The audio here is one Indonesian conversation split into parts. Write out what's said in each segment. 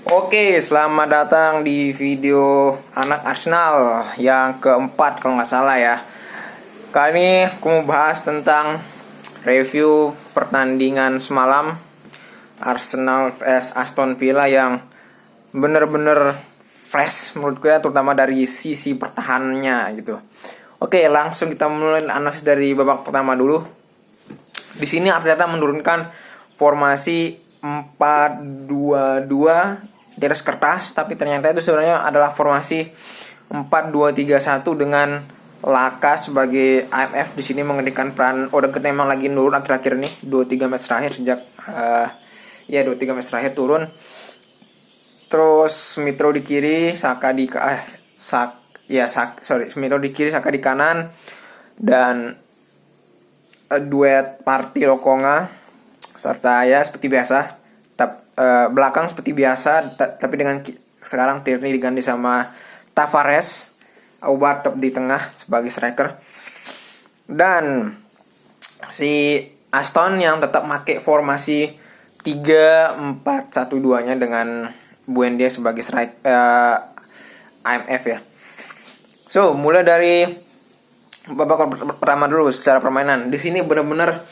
Oke, selamat datang di video anak Arsenal yang keempat kalau nggak salah ya. Kali ini aku mau bahas tentang review pertandingan semalam Arsenal vs Aston Villa yang bener-bener fresh menurut gue, terutama dari sisi pertahanannya gitu. Oke, langsung kita mulai analisis dari babak pertama dulu. Di sini Arteta menurunkan formasi 4-2-2 di atas kertas, tapi ternyata itu sebenarnya adalah formasi 4-2-3-1 dengan Laka sebagai IMF di sini menggantikan peran Odegaard. Memang lagi nurun akhir-akhir ini 2-3 match terakhir sejak 2-3 match terakhir turun. Terus Smith Rowe di kiri, Smith Rowe di kiri, Saka di kanan, dan duet Partey Lokonga serta ya seperti biasa belakang seperti biasa, tapi dengan sekarang Tierney diganti sama Tavares, Auba di tengah sebagai striker, dan si Aston yang tetap pakai formasi 3-4-1-2-nya dengan Buendia sebagai IMF ya. So, mulai dari babak pertama dulu secara permainan. Di sini benar-benar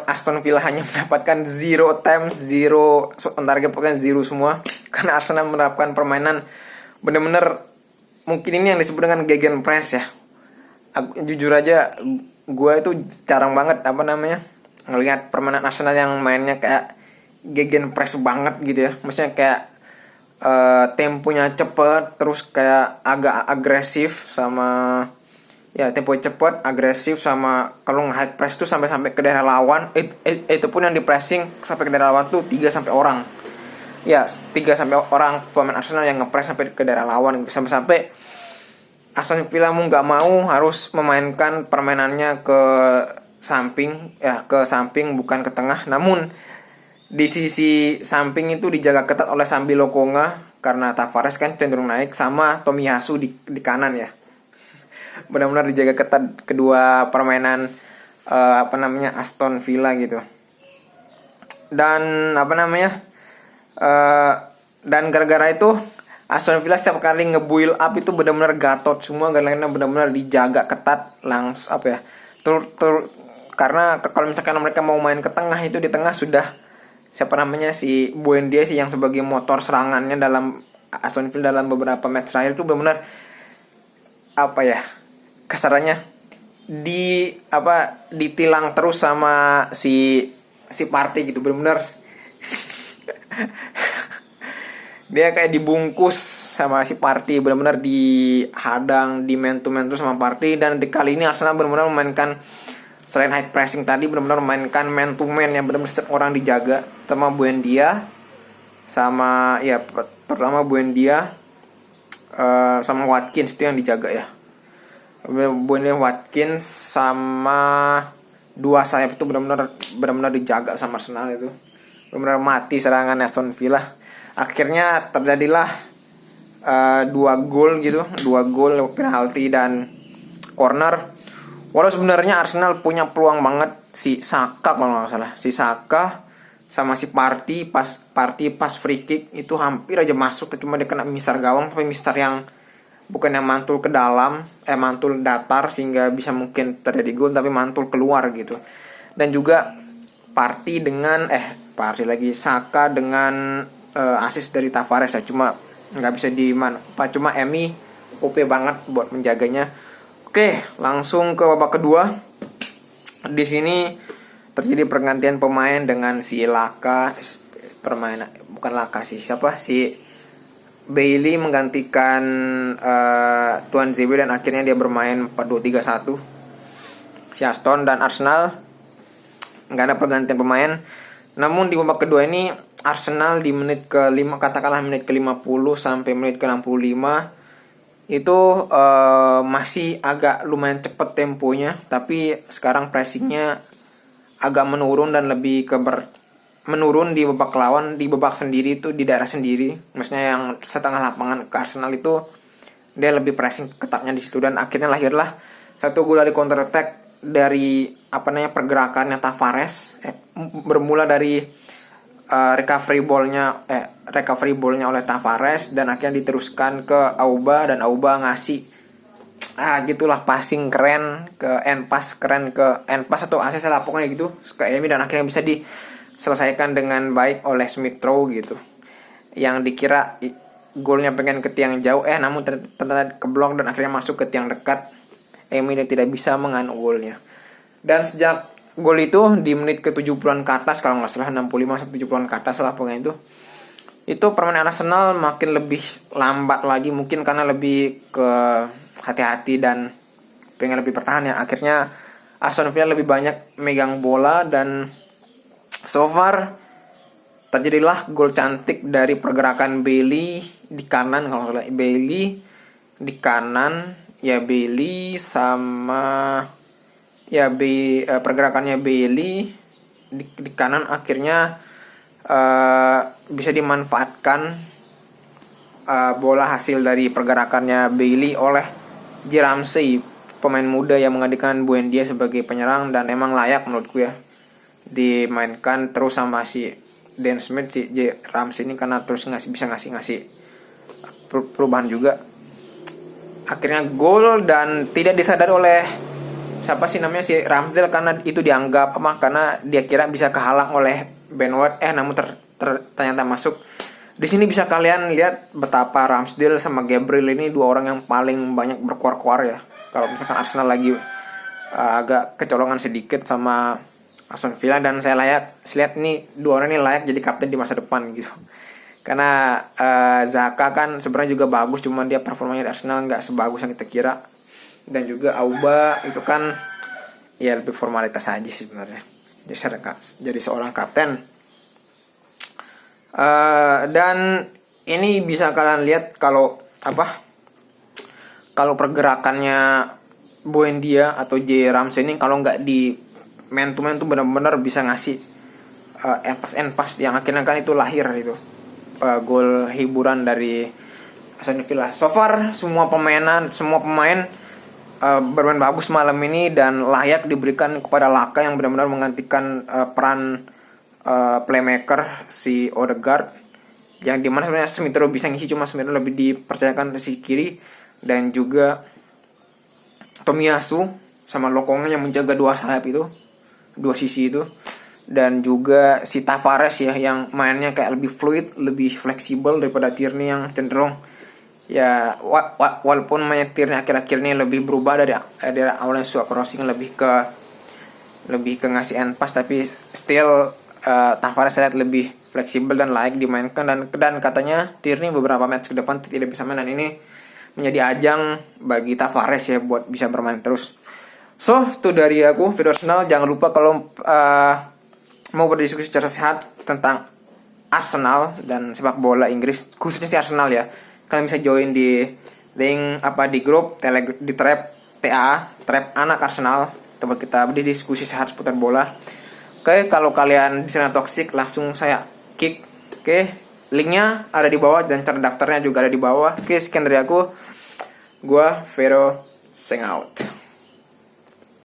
Aston Villa hanya mendapatkan 0 attempts, 0 shot on target, pokoknya 0 semua. Karena Arsenal menerapkan permainan benar-benar, mungkin ini yang disebut dengan gegen press ya. Jujur aja gue itu jarang banget ngelihat permainan Arsenal yang mainnya kayak gegen press banget gitu ya. Maksudnya kayak temponya cepet, terus kayak agak agresif sama tempo cepet, agresif, sama kalau nge-high press tuh sampai ke daerah lawan. Itu pun yang di pressing sampai ke daerah lawan tuh 3-4 orang. Ya, 3-4 orang pemain Arsenal yang nge-press sampai ke daerah lawan gitu. Sampai Aston Villa nggak mau harus memainkan permainannya ke samping bukan ke tengah. Namun di sisi samping itu dijaga ketat oleh Sambi Lokonga karena Tavares kan cenderung naik, sama Tomiyasu di kanan ya. Benar-benar dijaga ketat kedua permainan Aston Villa gitu. Dan dan gara-gara itu Aston Villa setiap kali nge-build up itu benar-benar gatot semua, galanya benar-benar dijaga ketat karena kalau misalkan mereka mau main ke tengah, itu di tengah sudah si Buendia sih yang sebagai motor serangannya dalam Aston Villa dalam beberapa match terakhir itu benar-benar kesarannya ditilang terus sama si Partey gitu, benar-benar dia kayak dibungkus sama si Partey, benar-benar dihadang, di man to man terus sama Partey. Dan di kali ini Arsenal benar-benar memainkan, selain high pressing tadi, benar-benar memainkan man to man yang benar-benar setiap orang dijaga, terutama Buendia sama sama Watkins itu yang dijaga ya. Buendia, Watkins sama dua sayap itu benar-benar dijaga sama Arsenal itu. Benar-benar mati serangan Aston Villa. Akhirnya terjadilah 2 gol penalti dan corner. Walau sebenarnya Arsenal punya peluang banget, si Saka kalau nggak salah, si Saka sama si Partey pas free kick itu hampir aja masuk, cuma dia kena mistar gawang, tapi mistar yang bukan yang mantul ke dalam, mantul datar sehingga bisa mungkin terjadi gol, tapi mantul keluar gitu. Dan juga Saka dengan assist dari Tavares ya, cuma nggak bisa cuma Emi OP banget buat menjaganya. Oke, langsung ke babak kedua. Di sini terjadi pergantian pemain dengan si Bailey menggantikan Tuan Zebe, dan akhirnya dia bermain 4-2-3-1. Si Aston dan Arsenal nggak ada pergantian pemain. Namun di babak kedua ini Arsenal di menit ke-50 sampai menit ke-65 itu masih agak lumayan cepat temponya, tapi sekarang pressingnya agak menurun dan lebih menurun di babak lawan, di babak sendiri itu di daerah sendiri, maksudnya yang setengah lapangan ke Arsenal itu dia lebih pressing ketatnya di situ. Dan akhirnya lahirlah satu gol dari counter attack dari pergerakannya Tavares, bermula dari recovery ballnya oleh Tavares, dan akhirnya diteruskan ke Auba, dan Auba ngasih gitulah passing keren ke end pass atau assist lah pokoknya gitu ke Emi, dan akhirnya bisa diselesaikan dengan baik oleh Smith Rowe gitu. Yang dikira golnya pengen ke tiang jauh, namun ternyata keblok dan akhirnya masuk ke tiang dekat. Emi dan tidak bisa menganu golnya. Dan sejak gol itu di menit ke 70-an ke atas, kalau nggak salah 65 sampai 70-an ke atas lah pokoknya itu permainan Arsenal makin lebih lambat lagi, mungkin karena lebih ke hati-hati dan pengen lebih bertahan ya. Akhirnya Aston Villa lebih banyak megang bola, dan so far terjadilah gol cantik dari pergerakan Bailey di kanan, kalau nggak salah Bailey di kanan ya, Bailey sama ya pergerakannya Bailey di kanan akhirnya bisa dimanfaatkan bola hasil dari pergerakannya Bailey oleh J. Ramsey, pemain muda yang menggantikan Buendia sebagai penyerang, dan emang layak menurutku ya dimainkan terus sama si Dan Smith. Si J. Ramsey ini karena terus bisa ngasih perubahan juga. Akhirnya gol, dan tidak disadari oleh siapa sih namanya si Ramsdale, karena itu dianggap karena dia kira bisa kehalang oleh Ben White, namun ternyata masuk. Di sini bisa kalian lihat betapa Ramsdale sama Gabriel ini dua orang yang paling banyak berkuar-kuar ya. Kalau misalkan Arsenal lagi agak kecolongan sedikit sama Aston Villa, dan saya lihat ini dua orang ini layak jadi kapten di masa depan gitu. Karena Zaka kan sebenarnya juga bagus, cuman dia performanya di Arsenal nggak sebagus yang kita kira. Dan juga Auba itu kan ya lebih formalitas aja sih sebenarnya jadi seorang kapten. Dan ini bisa kalian lihat kalau pergerakannya Buendia atau J. Ramsey ini kalau nggak di man to man tuh benar-benar bisa ngasih end pass yang akhirnya kan itu lahir itu gol hiburan dari Aston Villa. So far semua pemain bermain bagus malam ini, dan layak diberikan kepada Laka yang benar-benar menggantikan peran playmaker si Odegaard, yang dimana sebenarnya Smith Rowe bisa ngisi, cuma Smith Rowe lebih dipercayakan ke sisi kiri, dan juga Tomiyasu sama Lokonga yang menjaga dua sisi itu, dan juga si Tavares ya yang mainnya kayak lebih fluid, lebih fleksibel daripada Tierney yang cenderung ya walaupun mainnya Tierney akhir-akhir ini lebih berubah dari awalnya suka crossing lebih ke ngasih end pass, tapi still Tavares lihat lebih fleksibel dan layak dimainkan, dan katanya Tierney beberapa match ke depan tidak bisa main, dan ini menjadi ajang bagi Tavares ya buat bisa bermain terus. So itu dari aku video Arsenal. Jangan lupa kalau mau berdiskusi secara sehat tentang Arsenal dan sepak bola Inggris, khususnya si Arsenal ya, kalian bisa join di link di grup di trap anak Arsenal, tempat kita berdiskusi sehat seputar bola. Oke, kalau kalian di sana toxic langsung saya kick. Oke, linknya ada di bawah dan cara daftarnya juga ada di bawah. Oke, sekian dari aku. Gua Vero, sign out.